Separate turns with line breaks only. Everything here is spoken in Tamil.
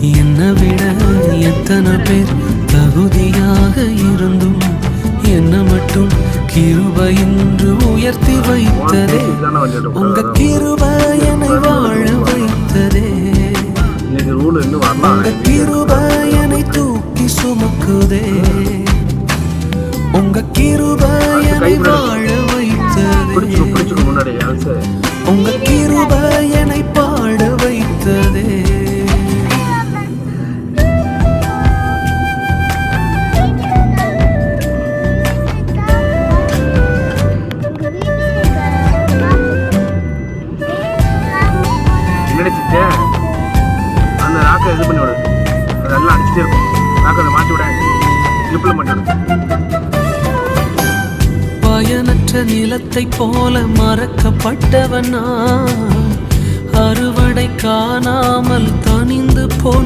என்னை விட எத்தனை பேர் தகுதியாக இருந்தும் என்ன மட்டும் கிருபை என்று உயர்த்தி வைத்ததே. உங்க கிருபை என்னை வாழ வைத்ததே. உங்க கிருபை என்னை தூக்கி சுமக்குதே. உங்க கிருபை என்னை வாழ வைத்ததே. உங்க கிருபை என்னை பாட வைத்ததே.
அந்த ராக்கை இது பண்ணி விடு, அதெல்லாம் அடிச்சுட்டே இருக்கும். ராக்கை மாட்டி விட கிளிப்பில் மாட்டி விடு.
பயனற்ற நிலத்தை போல மறக்கப்பட்டவனா, அறுவடை காணாமல் தனிந்து போன